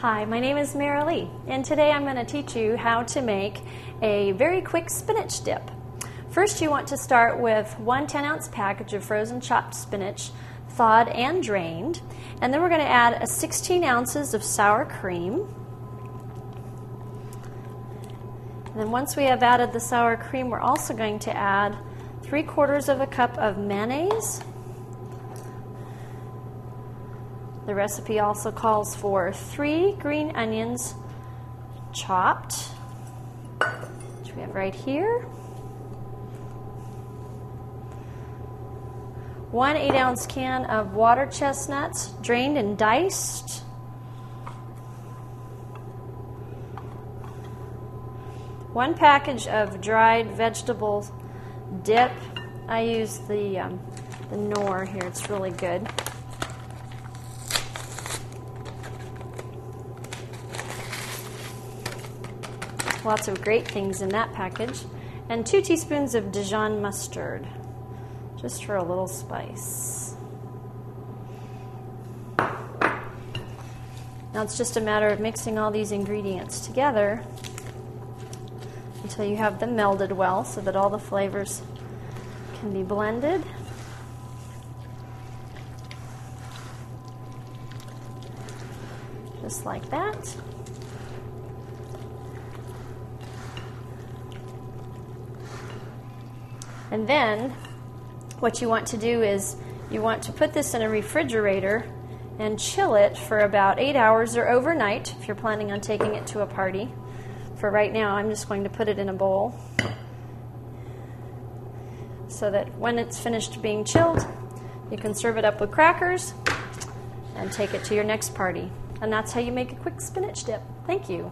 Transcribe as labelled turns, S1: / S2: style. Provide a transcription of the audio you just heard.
S1: Hi, my name is Marilee, and today I'm going to teach you how to make a very quick spinach dip. First, you want to start with one 10-ounce package of frozen chopped spinach, thawed and drained, and then we're going to add 16 ounces of sour cream. And then once we have added the sour cream, we're also going to add 3/4 of a cup of mayonnaise. The recipe also calls for 3 green onions chopped, which we have right here. 1 8-ounce can of water chestnuts, drained and diced. 1 package of dried vegetable dip. I use the Knorr here, it's really good. Lots of great things in that package. And 2 teaspoons of Dijon mustard, just for a little spice. Now it's just a matter of mixing all these ingredients together until you have them melded well so that all the flavors can be blended. Just like that. And then what you want to do is you want to put this in a refrigerator and chill it for about 8 hours or overnight if you're planning on taking it to a party. For right now, I'm just going to put it in a bowl so that when it's finished being chilled, you can serve it up with crackers and take it to your next party. And that's how you make a quick spinach dip. Thank you.